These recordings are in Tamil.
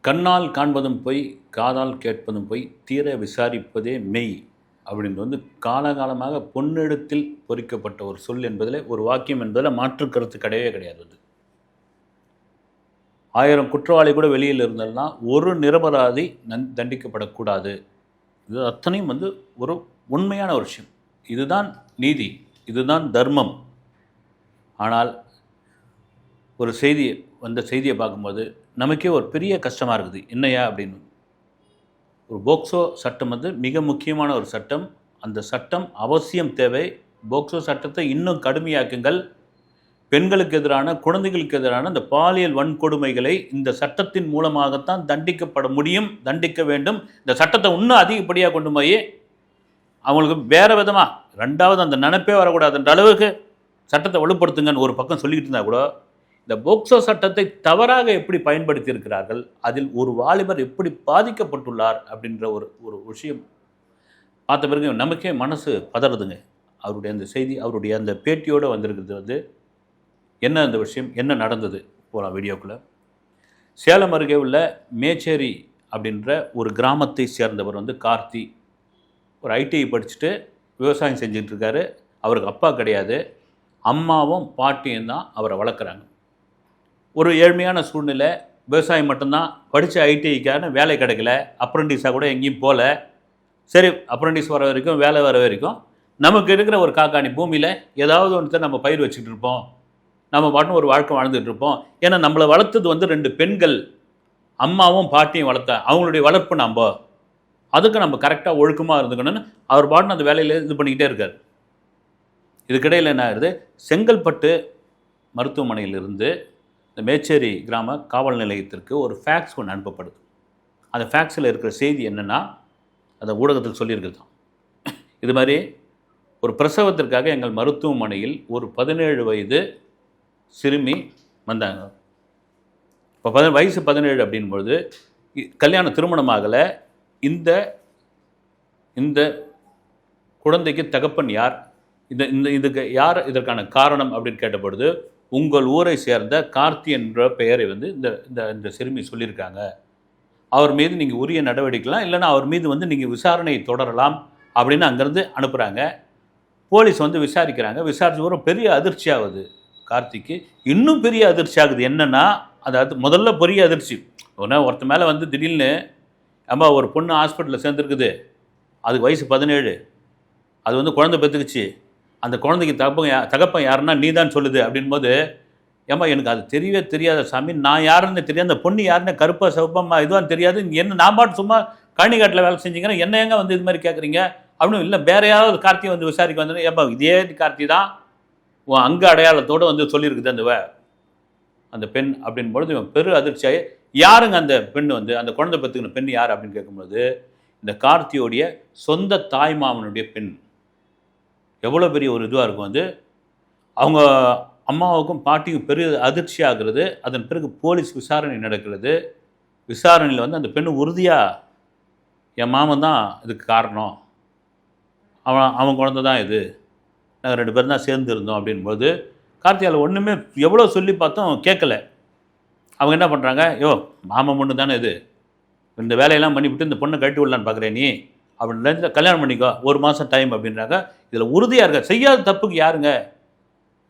கண்ணால் காண்பதும் பொய், காதால் கேட்பதும் பொய், தீர விசாரிப்பதே மெய் அப்படின்னு காலகாலமாக பொன்னெழுத்தில் பொறிக்கப்பட்ட ஒரு சொல் என்பதில் ஒரு வாக்கியம் என்பதில் மாற்று கருத்து கிடையவே கிடையாது. அது 1000 குற்றவாளி கூட வெளியில் இருந்தால்னா ஒரு நிரபராதி தண்டிக்கப்படக்கூடாது. இது அத்தனையும் ஒரு உண்மையான ஒரு விஷயம். இதுதான் நீதி, இதுதான் தர்மம். ஆனால் ஒரு செய்தியை பார்க்கும்போது நமக்கே ஒரு பெரிய கஷ்டமாக இருக்குது. என்னையா அப்படின்னு. ஒரு போக்சோ சட்டம் மிக முக்கியமான ஒரு சட்டம். அந்த சட்டம் அவசியம் தேவை. போக்சோ சட்டத்தை இன்னும் கடுமையாக்குங்கள். பெண்களுக்கு எதிரான, குழந்தைகளுக்கு எதிரான இந்த பாலியல் வன்கொடுமைகளை இந்த சட்டத்தின் மூலமாகத்தான் தண்டிக்கப்பட முடியும், தண்டிக்க வேண்டும். இந்த சட்டத்தை இன்னும் அதிகப்படியாக கொண்டு போய் அவங்களுக்கு வேறு விதமாக ரெண்டாவது அந்த நினைப்பே வரக்கூடாதுன்ற அளவுக்கு சட்டத்தை வலுப்படுத்துங்கன்னு ஒரு பக்கம் சொல்லிக்கிட்டு இருந்தால் கூட, இந்த போக்சோ சட்டத்தை தவறாக எப்படி பயன்படுத்தி இருக்கிறார்கள், அதில் ஒரு வாலிபர் எப்படி பாதிக்கப்பட்டுள்ளார் அப்படின்ற ஒரு விஷயம் பார்த்த பிறகு நமக்கே மனசு பதறதுங்க. அவருடைய அந்த செய்தி, அவருடைய அந்த பேட்டியோடு வந்திருக்கிறது என்ன அந்த விஷயம், என்ன நடந்தது போகலாம் வீடியோக்குள்ளே. சேலம் அருகே உள்ள மேச்சேரி அப்படின்ற ஒரு கிராமத்தை சேர்ந்தவர் கார்த்தி. ஒரு ஐடிஐ படிச்சுட்டு விவசாயம் செஞ்சிட்ருக்காரு. அவருக்கு அப்பா கிடையாது, அம்மாவும் பாட்டியும் தான் அவரை வளர்க்குறாங்க. ஒரு ஏழ்மையான சூழ்நிலை, விவசாயம் மட்டும்தான். படித்த ஐடிஐக்கான வேலை கிடைக்கல, அப்ரெண்டிஸாக கூட எங்கேயும் போகல. சரி, அப்ரெண்டிஸ் வர வரைக்கும், வேலை வர வரைக்கும் நமக்கு இருக்கிற ஒரு காக்காணி பூமியில் ஏதாவது ஒன்று நம்ம பயிர் வச்சுக்கிட்டு இருப்போம், நம்ம பாட்டுன்னு ஒரு வாழ்க்கை வாழ்ந்துட்டு இருப்போம். ஏன்னா நம்மளை வளர்த்தது 2 பெண்கள், அம்மாவும் பாட்டியும் வளர்த்த அவங்களுடைய வளர்ப்பு நம்ம அதுக்கு நம்ம கரெக்டாக ஒழுக்கமாக இருந்துக்கணும்னு அவர் பாட்டுன்னு அந்த வேலையில் இது பண்ணிக்கிட்டே இருக்கார். இதுக்கிடையில் என்ன ஆகுது, செங்கல்பட்டு மருத்துவமனையிலிருந்து இந்த மேச்சேரி கிராம காவல் நிலையத்திற்கு ஒரு ஃபேக்ஸ் ஒன்று அனுப்பப்படுது. அந்த ஃபேக்ஸில் இருக்கிற செய்தி என்னென்னா, அந்த ஊடகத்தில் சொல்லியிருக்குது தான், இது மாதிரி ஒரு பிரசவத்திற்காக எங்கள் மருத்துவமனையில் ஒரு 17 வயது சிறுமி வந்தாங்க. இப்போ வயசு 17 அப்படின்பொழுது கல்யாணம் திருமணமாகலை. இந்த குழந்தைக்கு தகப்பன் யார், இதுக்கு யார் இதற்கான காரணம் அப்படின்னு கேட்டபொழுது, உங்கள் ஊரை சேர்ந்த கார்த்தி என்ற பெயரை இந்த சிறுமி சொல்லியிருக்காங்க. அவர் மீது நீங்கள் உரிய நடவடிக்கைலாம், இல்லைன்னா அவர் மீது நீங்கள் விசாரணையை தொடரலாம் அப்படின்னு அங்கேருந்து அனுப்புகிறாங்க. போலீஸ் விசாரிக்கிறாங்க. விசாரிச்சு ஒரு பெரிய அதிர்ச்சி ஆகுது கார்த்திக்கு. இன்னும் பெரிய அதிர்ச்சி ஆகுது. என்னென்னா, அதாவது முதல்ல பெரிய அதிர்ச்சி, ஒருத்த மேலே திடீர்னு அம்மா ஒரு பொண்ணு ஹாஸ்பிட்டலில் சேர்ந்துருக்குது, அதுக்கு வயசு 17, அது குழந்தை பெற்றுக்குச்சு, அந்த குழந்தைக்கு தகப்பன் யாருன்னா நீ தான் சொல்லுது அப்படின்போது, ஏம்மா எனக்கு அது தெரியவே தெரியாத சாமி, நான் யாருன்னு தெரியாது, அந்த பொண்ணு யாருன்னு கருப்பா சிவப்பம்மா இதுவான்னு தெரியாது, என்ன நான் பாட்டு சும்மா கழனிக்காட்டில் வேலை செஞ்சிங்கன்னா என்ன எங்க இது மாதிரி கேட்குறீங்க அப்படின்னு. இல்லை வேற யாராவது கார்த்தி விசாரிக்க வந்து, ஏப்பா இதே கார்த்தி தான் உன் அங்க அடையாளத்தோடு சொல்லியிருக்குது அந்த பெண் அப்படின் பொழுது இவன் பெரு அதிர்ச்சியாகி, யாருங்க அந்த பெண் அந்த குழந்தை பெற்றுக்கின பெண் யார் அப்படின்னு கேட்கும்போது, இந்த கார்த்தியோடைய சொந்த தாய் மாமனுடைய பெண். எவ்வளோ பெரிய ஒரு இதுவாக இருக்கும். அவங்க அம்மாவுக்கும் பாட்டியும் பெரிய அதிர்ச்சி ஆகிறது. அதன் பிறகு போலீஸ் விசாரணை நடக்கிறது. விசாரணையில் அந்த பெண்ணு உறுதியாக, என் மாமன் தான் இதுக்கு காரணம், அவன் குழந்தை தான் இது, நாங்கள் 2 பேரும் தான் சேர்ந்து இருந்தோம் அப்படின்போது, கார்த்தியால் ஒன்றுமே எவ்வளோ சொல்லி பார்த்தோம் கேட்கல. அவங்க என்ன பண்ணுறாங்க, மாமன் பொண்ணு தானே இது, இந்த வேலையெல்லாம் பண்ணிவிட்டு இந்த பொண்ணை கட்டி விடலான்னு பார்க்குறேன் நீ அப்படின்னு, கல்யாணம் பண்ணிக்கோ, 1 மாதம் டைம் அப்படின்றாங்க. இதில் உறுதியாக இருக்க, செய்யாத தப்புக்கு யாருங்க,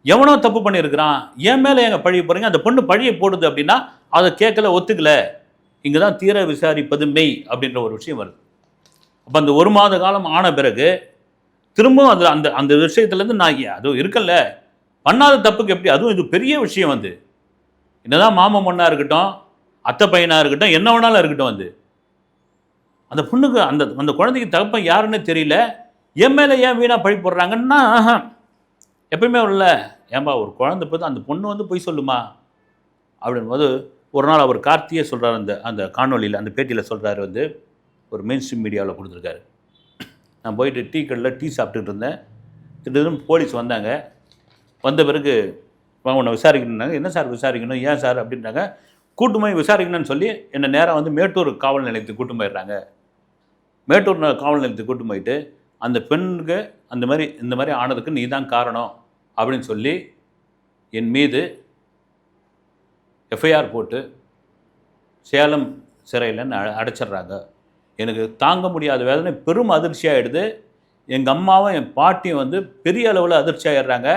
எவனோ தப்பு பண்ணியிருக்கிறான், என் மேலே எங்கே பழிய போகிறீங்க, அந்த பொண்ணு பழியை போடுது அப்படின்னா அதை கேட்கல, ஒத்துக்கல. இங்கே தான் தீர விசாரிப்பது மெய் அப்படின்ற ஒரு விஷயம் வருது. அப்போ அந்த 1 மாத காலம் ஆன பிறகு திரும்பவும் அந்த அந்த விஷயத்துலேருந்து நான் அதுவும் இருக்கல, பண்ணாத தப்புக்கு எப்படி, அதுவும் இது பெரிய விஷயம் என்னதான் மாமன் பொண்ணாக இருக்கட்டும், அத்தை பையனாக இருக்கட்டும், என்ன வேணாலும் இருக்கட்டும், அந்த பொண்ணுக்கு அந்த குழந்தைக்கு தகப்பன் யாருன்னு தெரியல, என் மேலே ஏன் வீணாக பழி போடுறாங்கன்னா, எப்பயுமே இல்லை, ஏன்பா ஒரு குழந்தை பார்த்து அந்த பொண்ணு போய் சொல்லுமா அப்படின்போது, ஒரு நாள் அவர் கார்த்தியே சொல்கிறார், அந்த காணொலியில், அந்த பேட்டியில் சொல்கிறாரு, ஒரு மெயின் ஸ்ட்ரீம் மீடியாவில் கொடுத்துருக்காரு. நான் போயிட்டு டீ கடையில் டீ சாப்பிட்டுட்டு இருந்தேன். திடீர்னு போலீஸ் வந்தாங்க. வந்த பிறகு உன்னை விசாரிக்கணுன்னாங்க. என்ன சார் விசாரிக்கணும், ஏன் சார் அப்படின்றாங்க. கூட்டு போய் விசாரிக்கணும்னு சொல்லி என்னை நேராக மேட்டூர் காவல் நிலையத்துக்கு கூட்டு போயிடுறாங்க. மேட்டூர் காவல் நிலையத்துக்கு கூட்டு போயிட்டு, அந்த பெண்ணுக்கு இந்த மாதிரி ஆனதுக்கு நீ தான் காரணம் அப்படின்னு சொல்லி என் மீது எஃப்ஐஆர் போட்டு சேலம் சிறையிலன்னு அடைச்சிட்றாங்க. எனக்கு தாங்க முடியாத வேதனை பெரும் அதிர்ச்சியாகிடுது. எங்கள் அம்மாவும் என் பாட்டியும் வந்து பெரிய அளவில் அதிர்ச்சி ஆகிடுறாங்க.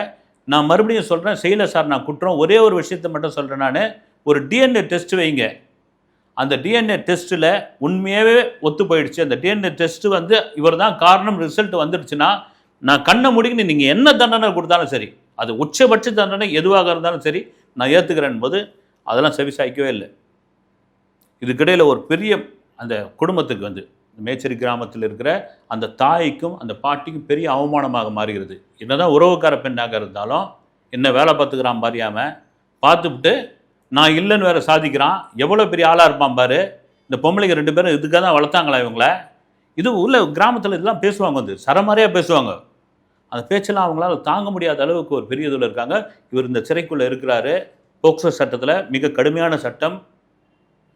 நான் மறுபடியும் சொல்கிறேன், செய்யலை சார் நான் குற்றம். ஒரே ஒரு விஷயத்தை மட்டும் சொல்கிறேன், நான் ஒரு டிஎன்ஏ டெஸ்ட் வைங்க. அந்த டிஎன்ஏ டெஸ்ட்டில் உண்மையாகவே ஒத்து போயிடுச்சு, அந்த டிஎன்ஏ டெஸ்ட்டு வந்து இவர் தான் காரணம், ரிசல்ட் வந்துடுச்சுன்னா நான் கண்ணை முடிக்கணும், நீங்கள் என்ன தண்டனை கொடுத்தாலும் சரி, அது உச்சபட்ச தண்டனை எதுவாக இருந்தாலும் சரி நான் ஏற்றுக்கிறேன் போது அதெல்லாம் செவிசாய்க்கவே இல்லை. இதுக்கிடையில் ஒரு பெரிய அந்த குடும்பத்துக்கு வந்து மேச்சேரி கிராமத்தில் இருக்கிற அந்த தாய்க்கும் அந்த பாட்டிக்கும் பெரிய அவமானமாக மாறுகிறது. என்னதான் உறவுக்கார பெண்ணாக இருந்தாலும் என்ன வேலை பார்த்துக்கிறான் பாரியாமல் பார்த்துவிட்டு நான் இல்லைன்னு வேறு சாதிக்கிறான். எவ்வளோ பெரிய ஆளாக இருப்பான் பாரு. இந்த பொம்பளைங்க 2 பேரும் இதுக்காக தான் வளர்த்தாங்களா இவங்கள? இது உள்ள கிராமத்தில் இதெல்லாம் பேசுவாங்க, வந்து சரமாரியாக பேசுவாங்க. அந்த பேச்செல்லாம் அவங்களால தாங்க முடியாத அளவுக்கு ஒரு பெரிய இதில் இருக்காங்க. இவர் இந்த சிறைக்குள்ளே இருக்கிறாரு. போக்சோ சட்டத்தில் மிக கடுமையான சட்டம்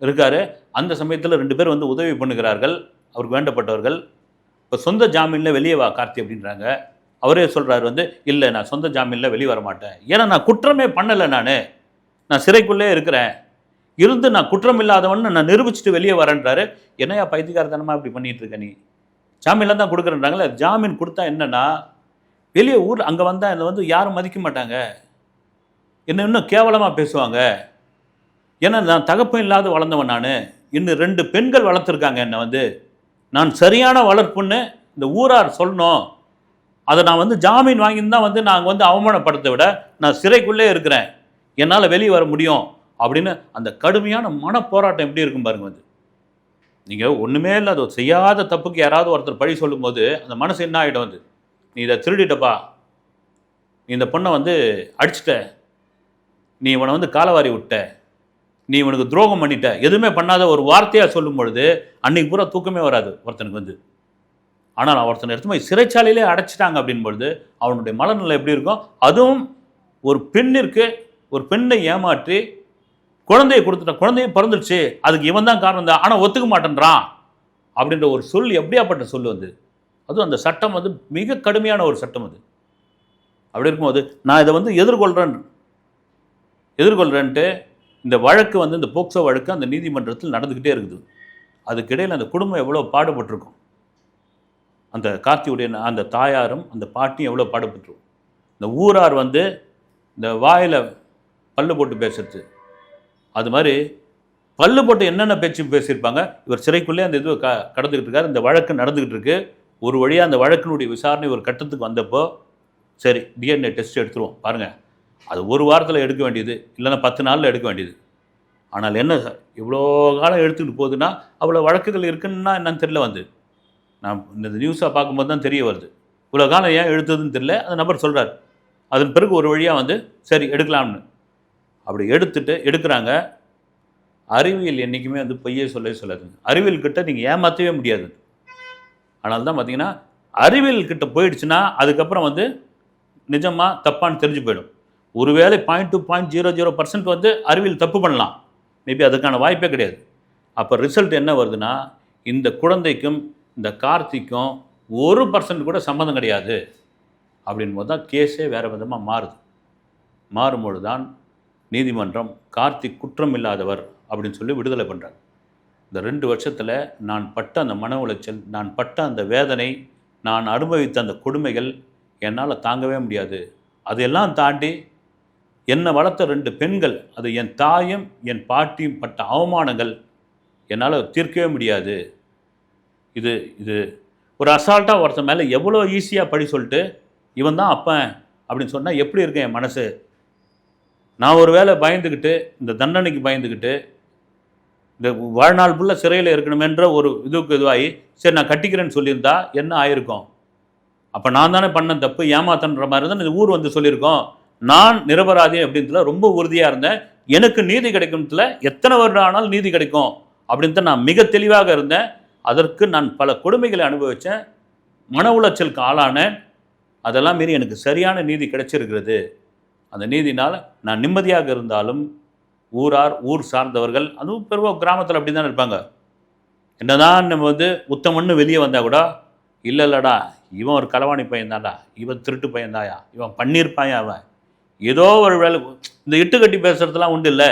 இருக்கார். அந்த சமயத்தில் 2 பேர் வந்து உதவி பண்ணுகிறார்கள், அவருக்கு வேண்டப்பட்டவர்கள். இப்போ சொந்த ஜாமீனில் வெளியே வா கார்த்தி அப்படின்றாங்க. அவரே சொல்கிறார் வந்து, இல்லை நான் சொந்த ஜாமீனில் வெளியே வர மாட்டேன், ஏன்னா நான் குற்றமே பண்ணலை, நான் சிறைக்குள்ளே இருக்கிறேன், இருந்து நான் குற்றம் இல்லாதவன்னு நான் நிரூபிச்சுட்டு வெளியே வரேன்றாரு. என்னையா பைத்தியக்காரத்தனமாக இப்படி பண்ணிகிட்டு இருக்க, நீ ஜாமீனில் தான் கொடுக்குறேன்றாங்களே. ஜாமீன் கொடுத்தா என்னென்னா வெளியே ஊர் அங்கே வந்தால் என்னை வந்து யாரும் மதிக்க மாட்டாங்க, என்ன இன்னும் கேவலமாக பேசுவாங்க. ஏன்னா நான் தகப்பம் இல்லாத வளர்ந்தவன், நான் இன்னும் 2 பெண்கள் வளர்த்துருக்காங்க என்னை வந்து, நான் சரியான வளர்ப்புன்னு இந்த ஊரார் சொல்லணும். அதை நான் வந்து ஜாமீன் வாங்கின்னு தான் வந்து நாங்கள் வந்து அவமானப்படுத்த விட நான் சிறைக்குள்ளே இருக்கிறேன், என்னால் வெளியே வர முடியும் அப்படின்னு அந்த கடுமையான மன போராட்டம் எப்படி இருக்கும் பாருங்க. வந்து நீங்கள் ஒன்றுமே இல்லை, அது செய்யாத தப்புக்கு யாராவது ஒருத்தர் பழி சொல்லும்போது அந்த மனசு என்ன ஆகிடும், வந்து நீ இதை திருடிட்டப்பா, நீ இந்த பொண்ணை வந்து அடிச்சிட்ட, நீ இவனை வந்து காலவாரி விட்ட, நீ இவனுக்கு துரோகம் பண்ணிட்ட, எதுவுமே பண்ணாத ஒரு வார்த்தையாக சொல்லும் பொழுது அன்றைக்கி பூரா தூக்கமே வராது ஒருத்தனுக்கு வந்து. ஆனால் ஒருத்தனை எடுத்து போய் சிறைச்சாலையிலே அடைச்சிட்டாங்க அப்படின்பொழுது அவனுடைய மனநிலை எப்படி இருக்கும்? அதுவும் ஒரு பெண்ணிற்கு, ஒரு பெண்ணை ஏமாற்றி குழந்தையை கொடுத்துட்ட, குழந்தையை பிறந்துடுச்சு, அதுக்கு இவன் தான் காரணம் தான், ஆனால் ஒத்துக்க மாட்டேன்றான் அப்படின்ற ஒரு சொல் எப்படியாப்பட்ட சொல் வந்து. அதுவும் அந்த சட்டம் வந்து மிக கடுமையான ஒரு சட்டம் அது. அப்படி இருக்கும்போது நான் இதை வந்து எதிர்கொள்கிறேன்ட்டு இந்த வழக்கு வந்து, இந்த போக்சோ வழக்கு அந்த நீதிமன்றத்தில் நடந்துக்கிட்டே இருக்குது. அதுக்கிடையில் அந்த குடும்பம் எவ்வளோ பாடுபட்டிருக்கும், அந்த கார்த்தியுடைய அந்த தாயாரும் அந்த பாட்டியும் எவ்வளோ பாடுபட்டுருக்கும். இந்த ஊரார் வந்து இந்த வாயில் பல்லு போட்டு பேசுறது, அது மாதிரி பல்லு போட்டு என்னென்ன பேச்சு பேசியிருப்பாங்க. இவர் சிறைக்குள்ளே அந்த இது கடந்துக்கிட்டு இருக்கார், இந்த வழக்கு நடந்துக்கிட்டு இருக்கு. ஒரு வழியாக அந்த வழக்கினுடைய விசாரணை ஒரு கட்டத்துக்கு வந்தப்போ, சரி டிஎன்ஏ டெஸ்ட் எடுத்துருவோம் பாருங்கள், அது ஒரு வாரத்தில் எடுக்க வேண்டியது, இல்லைன்னா 10 நாளில் எடுக்க வேண்டியது. ஆனால் என்ன சார் இவ்வளோ காலம் எடுத்துக்கிட்டு போகுதுன்னா, அவ்வளோ வழக்குகள் இருக்குன்னா என்னன்னு தெரியல. வந்து நான் இந்த நியூஸாக பார்க்கும்போது தான் தெரிய வருது, இவ்வளோ காலம் ஏன் எடுத்ததுன்னு தெரியல. அந்த நபர் சொல்கிறார். அதன் பிறகு ஒரு வழியாக வந்து சரி எடுக்கலாம்னு அப்படி எடுக்கிறாங்க. அறிவியல் என்றைக்குமே வந்து பொய்யே சொல்லாதுங்க. அறிவியல் கிட்ட நீங்கள் ஏமாற்றவே முடியாது. ஆனால் தான் பார்த்தீங்கன்னா அறிவியல் கிட்ட போயிடுச்சுன்னா அதுக்கப்புறம் வந்து நிஜமாக தப்பான்னு தெரிஞ்சு போயிடும். ஒருவேளை 0.00% வந்து அறிவியல் தப்பு பண்ணலாம், மேபி அதுக்கான வாய்ப்பே கிடையாது. அப்போ ரிசல்ட் என்ன வருதுன்னா, இந்த குழந்தைக்கும் இந்த கார்த்திக்கும் 1% கூட சம்மந்தம் கிடையாது அப்படின் போது தான் கேஸே வேறு விதமாக மாறும்பொழுது தான் நீதிமன்றம் கார்த்திக் குற்றம் இல்லாதவர் அப்படின்னு சொல்லி விடுதலை பண்ணுறாங்க. இந்த 2 வருஷத்தில் நான் பட்ட அந்த மன உளைச்சல், நான் பட்ட அந்த வேதனை, நான் அனுபவித்த அந்த கொடுமைகள் என்னால் தாங்கவே முடியாது. அதையெல்லாம் தாண்டி என்னை வளர்த்த 2 பெண்கள், அது என் தாயும் என் பாட்டியும் பட்ட அவமானங்கள் என்னால் தீர்க்கவே முடியாது. இது ஒரு அசால்ட்டாக ஒருத்தன் மேலே எவ்வளோ ஈஸியாக பழி சொல்லிட்டு இவன் தான் அப்பன் அப்படின்னு சொன்னால் எப்படி இருக்கேன் என் மனசு. நான் ஒரு வேளை பயந்துக்கிட்டு, இந்த தண்டனைக்கு பயந்துக்கிட்டு, இந்த வாழ்நாள் ஃபுல்லாக சிறையில் இருக்கணுமென்ற ஒரு இதுவாகி சரி நான் கட்டிக்கிறேன்னு சொல்லியிருந்தா என்ன ஆயிருக்கும்? அப்போ நான் தானே பண்ண தப்பு, ஏமாத்தன்ற மாதிரி தான் இந்த ஊர் வந்து சொல்லியிருக்கோம். நான் நிரபராதி அப்படின்றதுல ரொம்ப உறுதியாக இருந்தேன். எனக்கு நீதி கிடைக்கும்ல, எத்தனை வருடம் ஆனாலும் நீதி கிடைக்கும் அப்படின்ட்டு நான் மிக தெளிவாக இருந்தேன். அதற்கு நான் பல கொடுமைகளை அனுபவித்தேன், மன உளைச்சலுக்கு ஆளானேன். அதெல்லாம் மீறி எனக்கு சரியான நீதி கிடைச்சிருக்கிறது. அந்த நீதினால் நான் நிம்மதியாக இருந்தாலும் ஊர் சார்ந்தவர்கள், அதுவும் பெருவாக கிராமத்தில் அப்படி தான் இருப்பாங்க. என்னதான் நம்ம வந்து உத்தமன்னு வெளியே வந்தால் கூட, இல்லைடா இவன் ஒரு களவாணி பையன்தான்டா, இவன் திருட்டு பையன்தாயா, இவன் பண்ணியிருப்பாயா, அவன் ஏதோ ஒரு வேலை, இந்த இட்டு கட்டி பேசுகிறதுலாம் உண்டு இல்லை.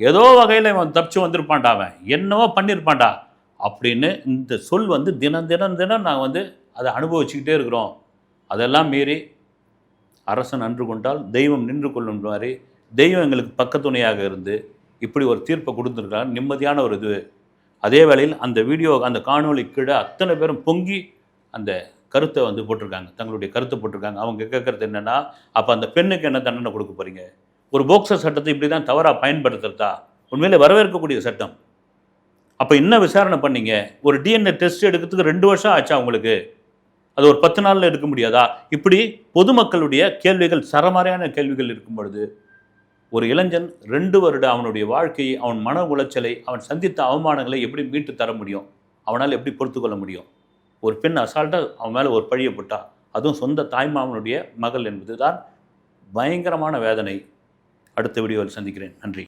ஏதோ வகையில் இவன் தப்பிச்சு வந்திருப்பான்டா, அவன் என்னவோ பண்ணியிருப்பான்டா அப்படின்னு இந்த சொல் வந்து தினம் தினம் தினம் நாங்கள் வந்து அதை அனுபவிச்சுக்கிட்டே இருக்கிறோம். அதெல்லாம் மீறி அரசன் அன்று கொண்டால் தெய்வம் நின்று கொள்ளும் மாதிரி தெய்வம் எங்களுக்கு பக்கத்துணையாக இருந்து இப்படி ஒரு தீர்ப்பை கொடுத்துருக்காங்க, நிம்மதியான ஒரு இது. அதே வேளையில் அந்த வீடியோ, அந்த காணொளி கீழே அத்தனை பேரும் பொங்கி அந்த கருத்தை வந்து போட்டிருக்காங்க, தங்களுடைய கருத்தை போட்டிருக்காங்க. அவங்க கேட்குறது என்னென்னா, அப்போ அந்த பெண்ணுக்கு என்ன தண்டனை கொடுக்க போகிறீங்க? ஒரு போக்சோ சட்டத்தை இப்படி தான் தவறாக பயன்படுத்துறதா? உண்மையிலே வரவேற்கக்கூடிய சட்டம். அப்போ என்ன விசாரணை பண்ணீங்க? ஒரு டிஎன்ஏ டெஸ்ட் எடுக்கிறதுக்கு 2 வருஷம் ஆச்சா உங்களுக்கு? அது ஒரு 10 நாளில் எடுக்க முடியாதா? இப்படி பொதுமக்களுடைய கேள்விகள், சரமாரியான கேள்விகள் இருக்கும் பொழுது ஒரு இளைஞன் 2 வருட அவனுடைய வாழ்க்கையை, அவன் மன உளைச்சலை, அவன் சந்தித்த அவமானங்களை எப்படி மீட்டு தர முடியும்? அவனால் எப்படி பொறுத்து கொள்ள முடியும்? ஒரு பெண் அசால்ட்டாக அவன் மேலே ஒரு பழியை போட்டா, அதுவும் சொந்த தாய்மாமனுடைய மகள் என்பது தான் பயங்கரமான வேதனை. அடுத்த வீடியோவில் சந்திக்கிறேன். நன்றி.